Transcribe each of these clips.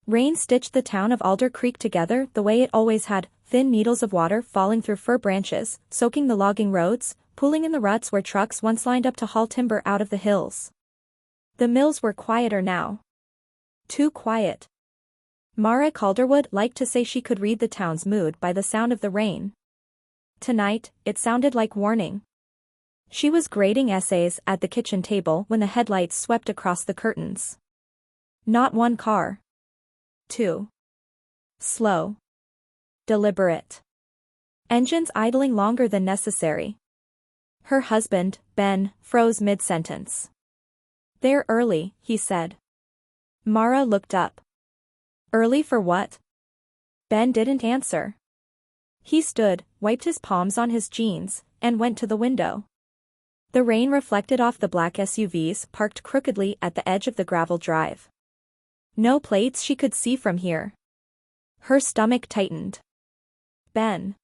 Rain stitched the town of Alder Creek together the way it always had, thin needles of water falling through fir branches, soaking the logging roads, pooling in the ruts where trucks once lined up to haul timber out of the hills. The mills were quieter now. Too quiet. Mara Calderwood liked to say she could read the town's mood by the sound of the rain. Tonight, it sounded like warning. She was grading essays at the kitchen table when the headlights swept across the curtains. Not one car. Two. Slow. Deliberate. Engines idling longer than necessary. Her husband, Ben, froze mid-sentence. "They're early," he said. Mara looked up. "Early for what?" Ben didn't answer. He stood, wiped his palms on his jeans, and went to the window. The rain reflected off the black SUVs parked crookedly at the edge of the gravel drive. No plates she could see from here. Her stomach tightened. "Ben.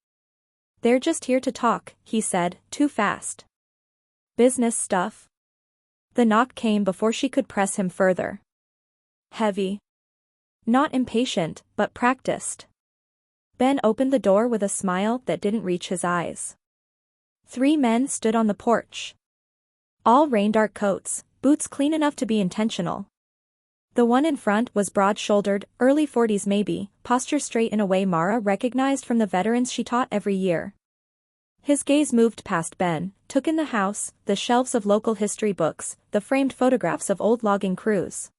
They're just here to talk," he said, too fast. "Business stuff?" The knock came before she could press him further. Heavy. Not impatient, but practiced. Ben opened the door with a smile that didn't reach his eyes. 3 men stood on the porch. All rain-dark coats, boots clean enough to be intentional. The one in front was broad-shouldered, early 40s maybe, posture straight in a way Mara recognized from the veterans she taught every year. His gaze moved past Ben, took in the house, the shelves of local history books, the framed photographs of old logging crews.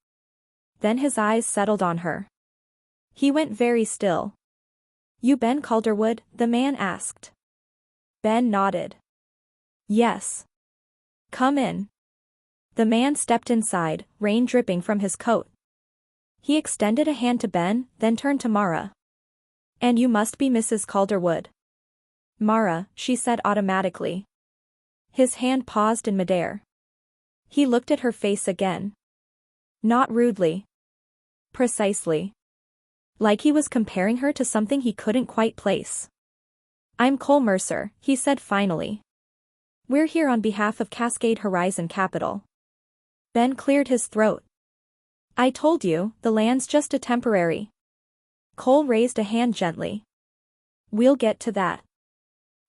Then his eyes settled on her. He went very still. "You Ben Calderwood?" the man asked. Ben nodded. "Yes. Come in." The man stepped inside, rain dripping from his coat. He extended a hand to Ben, then turned to Mara. "And you must be Mrs. Calderwood." "Mara," she said automatically. His hand paused in midair. He looked at her face again. Not rudely. Precisely. Like he was comparing her to something he couldn't quite place. "I'm Cole Mercer," he said finally. "We're here on behalf of Cascade Horizon Capital." Ben cleared his throat. "I told you, the land's just a temporary." Cole raised a hand gently. "We'll get to that."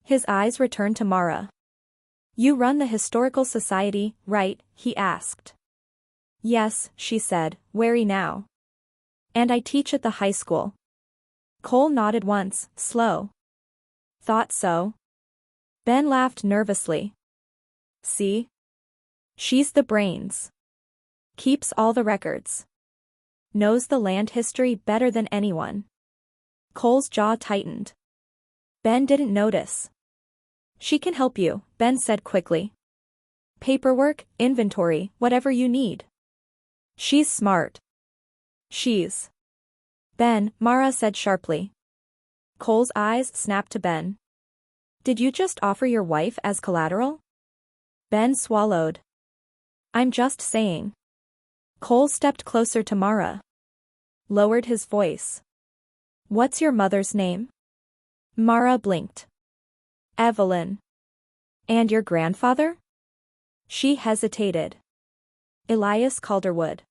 His eyes returned to Mara. "You run the Historical Society, right?" he asked. "Yes," she said, wary now. "And I teach at the high school." Cole nodded once, slow. "Thought so." Ben laughed nervously. "See? She's the brains. Keeps all the records. Knows the land history better than anyone." Cole's jaw tightened. Ben didn't notice. "She can help you," Ben said quickly. "Paperwork, inventory, whatever you need. She's smart." "She's." "Ben," Mara said sharply. Cole's eyes snapped to Ben. "Did you just offer your wife as collateral?" Ben swallowed. "I'm just saying." Cole stepped closer to Mara. Lowered his voice. "What's your mother's name?" Mara blinked. "Evelyn." "And your grandfather?" She hesitated. "Elias Calderwood."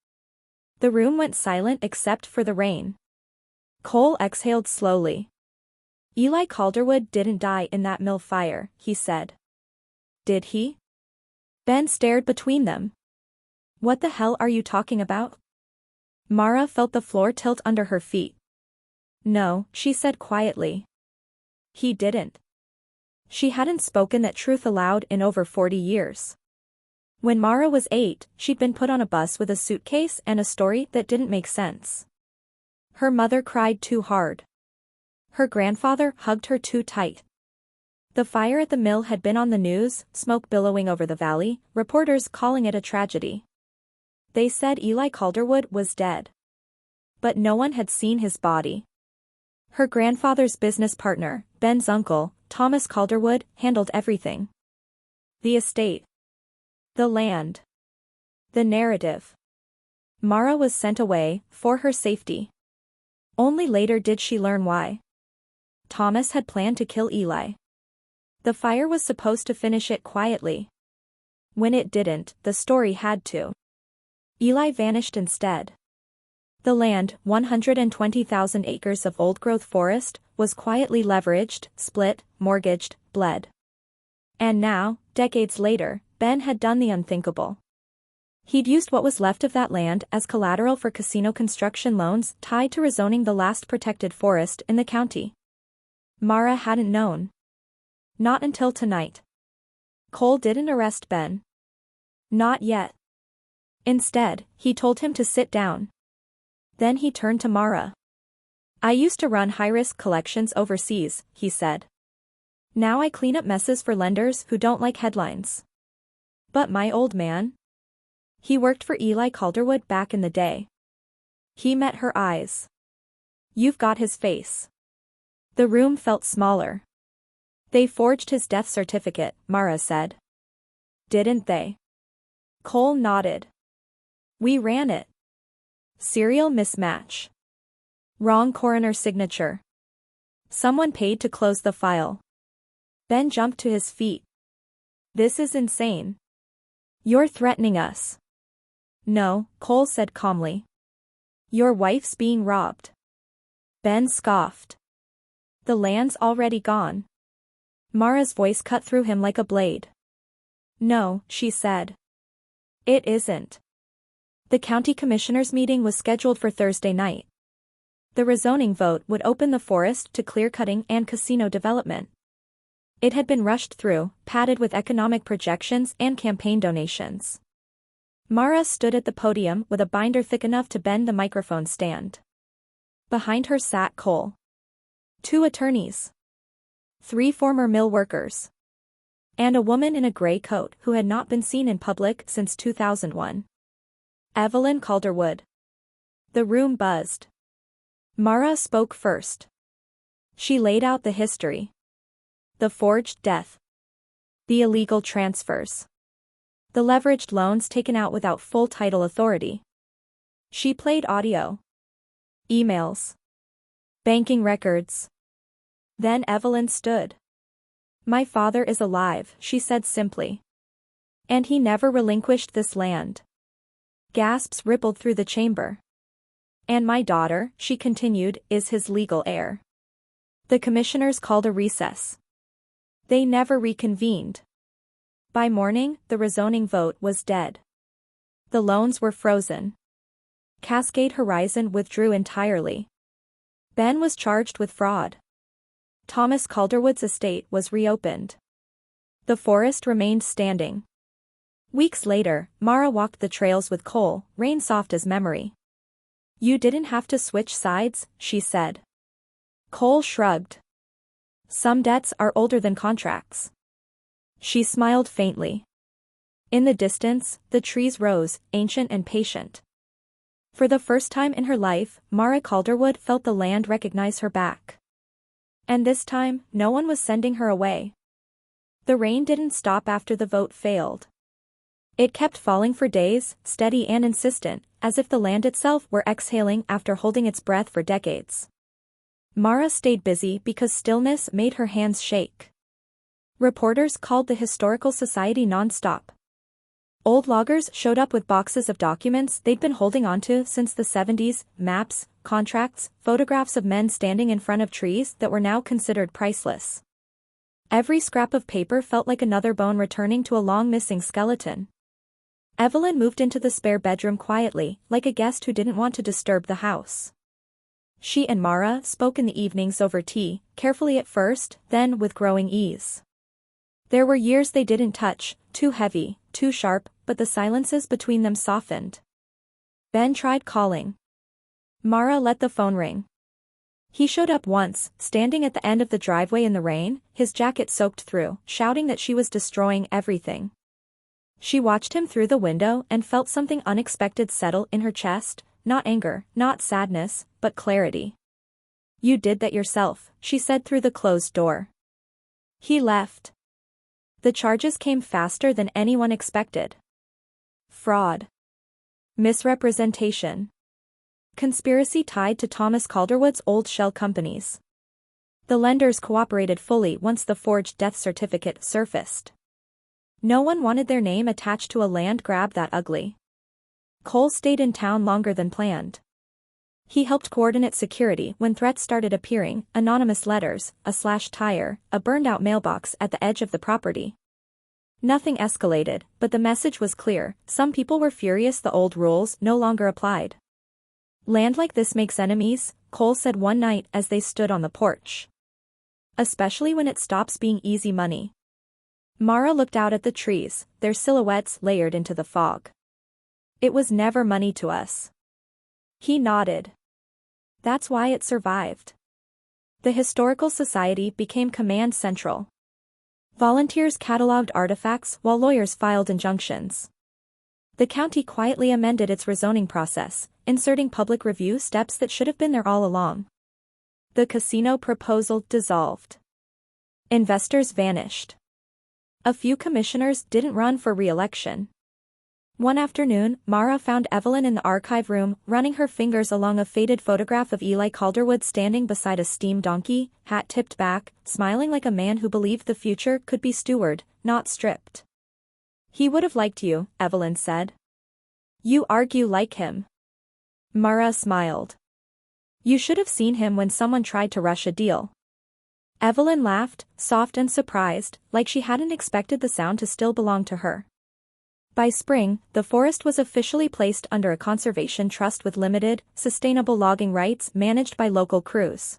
The room went silent except for the rain. Cole exhaled slowly. "Eli Calderwood didn't die in that mill fire," he said. "Did he?" Ben stared between them. "What the hell are you talking about?" Mara felt the floor tilt under her feet. "No," she said quietly. "He didn't." She hadn't spoken that truth aloud in over 40 years. When Mara was 8, she'd been put on a bus with a suitcase and a story that didn't make sense. Her mother cried too hard. Her grandfather hugged her too tight. The fire at the mill had been on the news, smoke billowing over the valley, reporters calling it a tragedy. They said Eli Calderwood was dead. But no one had seen his body. Her grandfather's business partner, Ben's uncle, Thomas Calderwood, handled everything. The estate. The land. The narrative. Mara was sent away, for her safety. Only later did she learn why. Thomas had planned to kill Eli. The fire was supposed to finish it quietly. When it didn't, the story had to. Eli vanished instead. The land, 120,000 acres of old-growth forest, was quietly leveraged, split, mortgaged, bled. And now, decades later, Ben had done the unthinkable. He'd used what was left of that land as collateral for casino construction loans tied to rezoning the last protected forest in the county. Mara hadn't known. Not until tonight. Cole didn't arrest Ben. Not yet. Instead, he told him to sit down. Then he turned to Mara. "I used to run high-risk collections overseas," he said. "Now I clean up messes for lenders who don't like headlines." "But my old man?" "He worked for Eli Calderwood back in the day." He met her eyes. "You've got his face." The room felt smaller. "They forged his death certificate," Mara said. "Didn't they?" Cole nodded. "We ran it. Serial mismatch. Wrong coroner signature. Someone paid to close the file." Ben jumped to his feet. "This is insane. You're threatening us." "No," Cole said calmly. "Your wife's being robbed." Ben scoffed. "The land's already gone." Mara's voice cut through him like a blade. "No," she said. "It isn't." The county commissioners' meeting was scheduled for Thursday night. The rezoning vote would open the forest to clear-cutting and casino development. It had been rushed through, padded with economic projections and campaign donations. Mara stood at the podium with a binder thick enough to bend the microphone stand. Behind her sat Cole. 2 attorneys. 3 former mill workers. And a woman in a gray coat who had not been seen in public since 2001. Evelyn Calderwood. The room buzzed. Mara spoke first. She laid out the history. The forged death. The illegal transfers. The leveraged loans taken out without full title authority. She played audio. Emails. Banking records. Then Evelyn stood. "My father is alive," she said simply. "And he never relinquished this land." Gasps rippled through the chamber. "And my daughter," she continued, "is his legal heir." The commissioners called a recess. They never reconvened. By morning, the rezoning vote was dead. The loans were frozen. Cascade Horizon withdrew entirely. Ben was charged with fraud. Thomas Calderwood's estate was reopened. The forest remained standing. Weeks later, Mara walked the trails with Cole, rain soft as memory. "You didn't have to switch sides," she said. Cole shrugged. "Some debts are older than contracts." She smiled faintly. In the distance, the trees rose, ancient and patient. For the first time in her life, Mara Calderwood felt the land recognize her back. And this time, no one was sending her away. The rain didn't stop after the vote failed. It kept falling for days, steady and insistent, as if the land itself were exhaling after holding its breath for decades. Mara stayed busy because stillness made her hands shake. Reporters called the Historical Society nonstop. Old loggers showed up with boxes of documents they'd been holding onto since the 70s, maps, contracts, photographs of men standing in front of trees that were now considered priceless. Every scrap of paper felt like another bone returning to a long-missing skeleton. Evelyn moved into the spare bedroom quietly, like a guest who didn't want to disturb the house. She and Mara spoke in the evenings over tea, carefully at first, then with growing ease. There were years they didn't touch, too heavy, too sharp, but the silences between them softened. Ben tried calling. Mara let the phone ring. He showed up once, standing at the end of the driveway in the rain, his jacket soaked through, shouting that she was destroying everything. She watched him through the window and felt something unexpected settle in her chest, not anger, not sadness, but clarity. "You did that yourself," she said through the closed door. He left. The charges came faster than anyone expected. Fraud. Misrepresentation. Conspiracy tied to Thomas Calderwood's old shell companies. The lenders cooperated fully once the forged death certificate surfaced. No one wanted their name attached to a land grab that ugly. Cole stayed in town longer than planned. He helped coordinate security when threats started appearing, anonymous letters, a slashed tire, a burned-out mailbox at the edge of the property. Nothing escalated, but the message was clear: some people were furious the old rules no longer applied. "Land like this makes enemies," Cole said one night as they stood on the porch. "Especially when it stops being easy money." Mara looked out at the trees, their silhouettes layered into the fog. "It was never money to us." He nodded. "That's why it survived." The Historical Society became command central. Volunteers cataloged artifacts while lawyers filed injunctions. The county quietly amended its rezoning process, inserting public review steps that should have been there all along. The casino proposal dissolved. Investors vanished. A few commissioners didn't run for re-election. One afternoon, Mara found Evelyn in the archive room, running her fingers along a faded photograph of Eli Calderwood standing beside a steam donkey, hat tipped back, smiling like a man who believed the future could be stewarded, not stripped. "He would have liked you," Evelyn said. "You argue like him." Mara smiled. "You should have seen him when someone tried to rush a deal." Evelyn laughed, soft and surprised, like she hadn't expected the sound to still belong to her. By spring, the forest was officially placed under a conservation trust with limited, sustainable logging rights managed by local crews.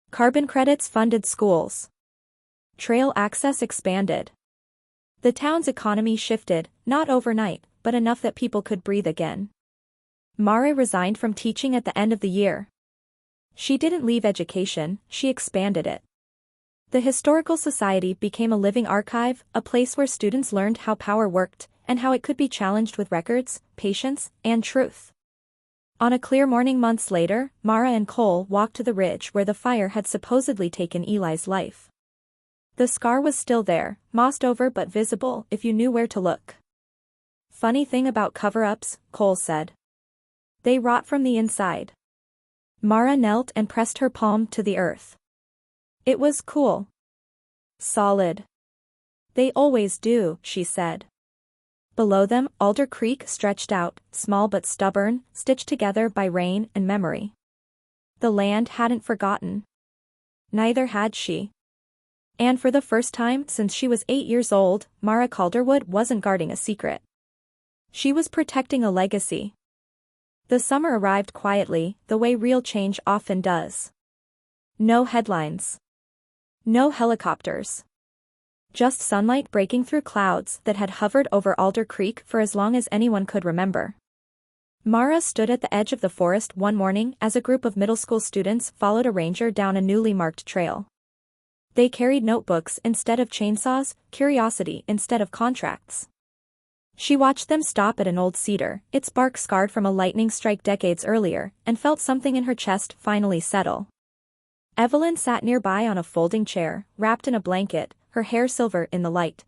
Carbon credits funded schools. Trail access expanded. The town's economy shifted, not overnight, but enough that people could breathe again. Mara resigned from teaching at the end of the year. She didn't leave education, she expanded it. The Historical Society became a living archive, a place where students learned how power worked, and how it could be challenged with records, patience, and truth. On a clear morning months later, Mara and Cole walked to the ridge where the fire had supposedly taken Eli's life. The scar was still there, mossed over but visible if you knew where to look. "Funny thing about cover-ups," Cole said. "They rot from the inside." Mara knelt and pressed her palm to the earth. It was cool. Solid. "They always do," she said. Below them, Alder Creek stretched out, small but stubborn, stitched together by rain and memory. The land hadn't forgotten. Neither had she. And for the first time since she was 8 years old, Mara Calderwood wasn't guarding a secret. She was protecting a legacy. The summer arrived quietly, the way real change often does. No headlines. No helicopters. Just sunlight breaking through clouds that had hovered over Alder Creek for as long as anyone could remember. Mara stood at the edge of the forest one morning as a group of middle school students followed a ranger down a newly marked trail. They carried notebooks instead of chainsaws, curiosity instead of contracts. She watched them stop at an old cedar, its bark scarred from a lightning strike decades earlier, and felt something in her chest finally settle. Evelyn sat nearby on a folding chair, wrapped in a blanket, her hair silver in the light.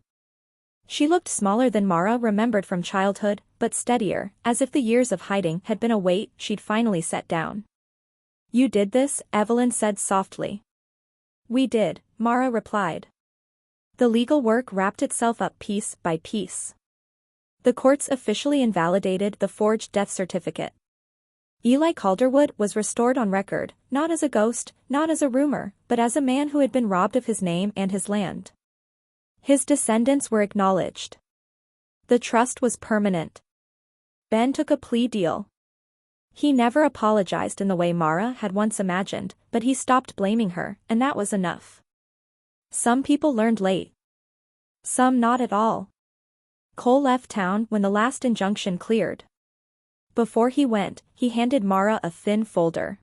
She looked smaller than Mara remembered from childhood, but steadier, as if the years of hiding had been a weight she'd finally set down. "You did this," Evelyn said softly. "We did," Mara replied. The legal work wrapped itself up piece by piece. The courts officially invalidated the forged death certificate. Eli Calderwood was restored on record, not as a ghost, not as a rumor, but as a man who had been robbed of his name and his land. His descendants were acknowledged. The trust was permanent. Ben took a plea deal. He never apologized in the way Mara had once imagined, but he stopped blaming her, and that was enough. Some people learned late. Some not at all. Cole left town when the last injunction cleared. Before he went, he handed Mara a thin folder.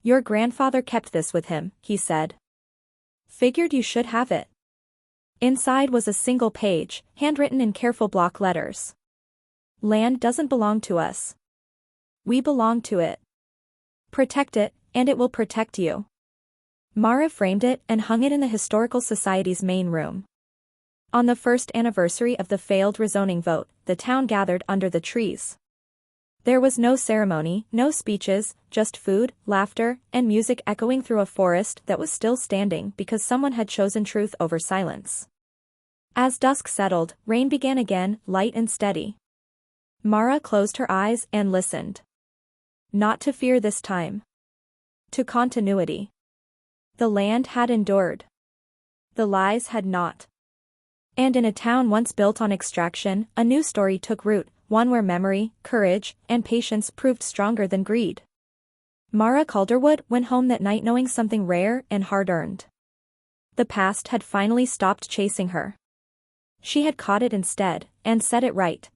"Your grandfather kept this with him," he said. "Figured you should have it." Inside was a single page, handwritten in careful block letters. "Land doesn't belong to us. We belong to it. Protect it, and it will protect you." Mara framed it and hung it in the Historical Society's main room. On the first anniversary of the failed rezoning vote, the town gathered under the trees. There was no ceremony, no speeches, just food, laughter, and music echoing through a forest that was still standing because someone had chosen truth over silence. As dusk settled, rain began again, light and steady. Mara closed her eyes and listened. Not to fear this time. To continuity. The land had endured. The lies had not. And in a town once built on extraction, a new story took root, one where memory, courage, and patience proved stronger than greed. Mara Calderwood went home that night knowing something rare and hard-earned. The past had finally stopped chasing her. She had caught it instead, and set it right.